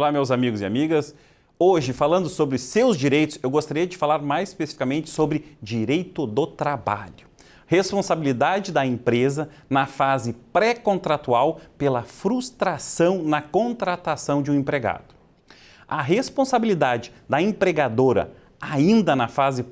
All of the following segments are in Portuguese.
Olá, meus amigos e amigas. Hoje, falando sobre seus direitos, eu gostaria de falar mais especificamente sobre direito do trabalho. Responsabilidade da empresa na fase pré-contratual pela frustração na contratação de um empregado. A responsabilidade da empregadora ainda na fase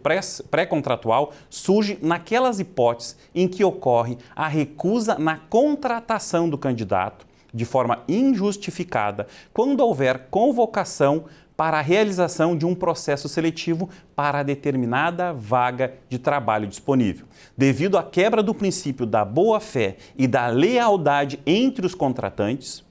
pré-contratual surge naquelas hipóteses em que ocorre a recusa na contratação do candidato de forma injustificada quando houver convocação para a realização de um processo seletivo para determinada vaga de trabalho disponível. Devido à quebra do princípio da boa-fé e da lealdade entre os contratantes,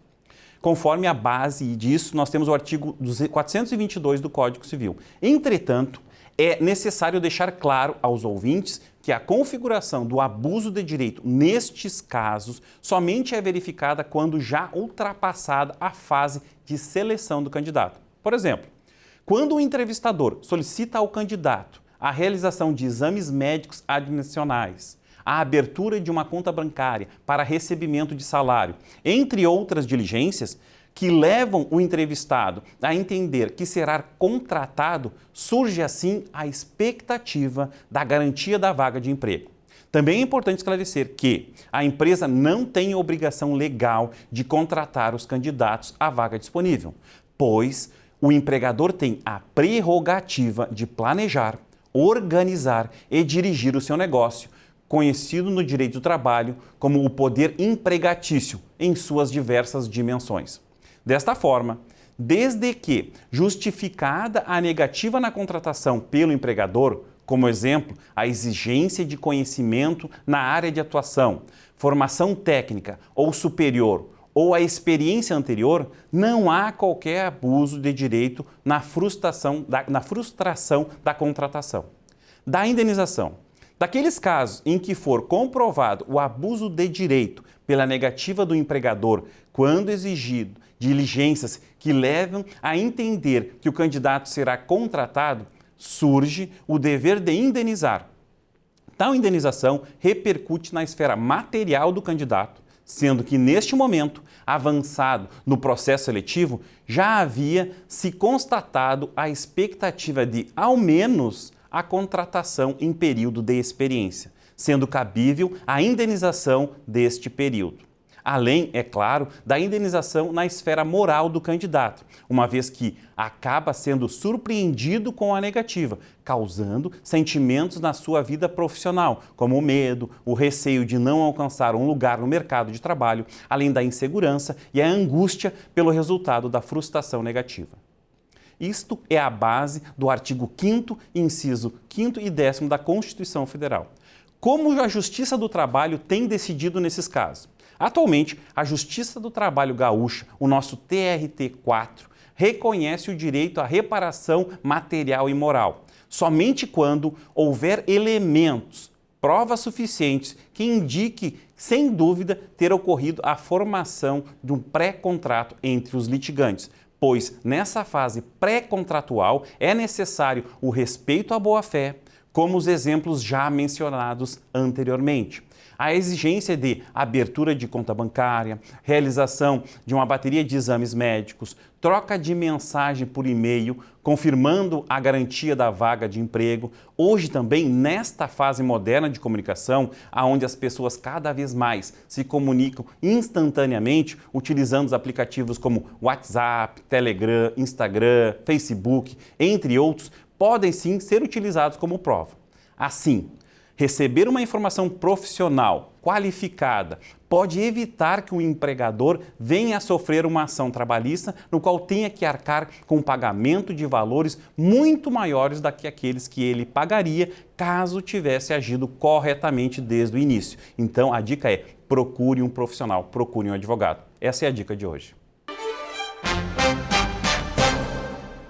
conforme a base disso, nós temos o artigo 422 do Código Civil. Entretanto, é necessário deixar claro aos ouvintes que a configuração do abuso de direito nestes casos somente é verificada quando já ultrapassada a fase de seleção do candidato. Por exemplo, quando o entrevistador solicita ao candidato a realização de exames médicos adicionais, a abertura de uma conta bancária para recebimento de salário, entre outras diligências que levam o entrevistado a entender que será contratado, surge assim a expectativa da garantia da vaga de emprego. Também é importante esclarecer que a empresa não tem obrigação legal de contratar os candidatos à vaga disponível, pois o empregador tem a prerrogativa de planejar, organizar e dirigir o seu negócio, conhecido no direito do trabalho como o poder empregatício em suas diversas dimensões. Desta forma, desde que justificada a negativa na contratação pelo empregador, como exemplo, a exigência de conhecimento na área de atuação, formação técnica ou superior ou a experiência anterior, não há qualquer abuso de direito na frustração da contratação. Da indenização. Daqueles casos em que for comprovado o abuso de direito pela negativa do empregador quando exigido diligências que levam a entender que o candidato será contratado, surge o dever de indenizar. Tal indenização repercute na esfera material do candidato, sendo que neste momento, avançado no processo seletivo, já havia se constatado a expectativa de, ao menos, a contratação em período de experiência, sendo cabível a indenização deste período. Além, é claro, da indenização na esfera moral do candidato, uma vez que acaba sendo surpreendido com a negativa, causando sentimentos na sua vida profissional, como o medo, o receio de não alcançar um lugar no mercado de trabalho, além da insegurança e a angústia pelo resultado da frustração negativa. Isto é a base do artigo 5º, inciso 5º e 10º da Constituição Federal. Como a Justiça do Trabalho tem decidido nesses casos? Atualmente, a Justiça do Trabalho Gaúcha, o nosso TRT4, reconhece o direito à reparação material e moral, somente quando houver elementos, provas suficientes que indique, sem dúvida, ter ocorrido a formação de um pré-contrato entre os litigantes, pois nessa fase pré-contratual é necessário o respeito à boa-fé, como os exemplos já mencionados anteriormente. A exigência de abertura de conta bancária, realização de uma bateria de exames médicos, troca de mensagem por e-mail, confirmando a garantia da vaga de emprego. Hoje também, nesta fase moderna de comunicação, onde as pessoas cada vez mais se comunicam instantaneamente, utilizando os aplicativos como WhatsApp, Telegram, Instagram, Facebook, entre outros, podem sim ser utilizados como prova. Assim, receber uma informação profissional, qualificada, pode evitar que o empregador venha a sofrer uma ação trabalhista no qual tenha que arcar com o pagamento de valores muito maiores do que aqueles que ele pagaria caso tivesse agido corretamente desde o início. Então, a dica é: procure um profissional, procure um advogado. Essa é a dica de hoje.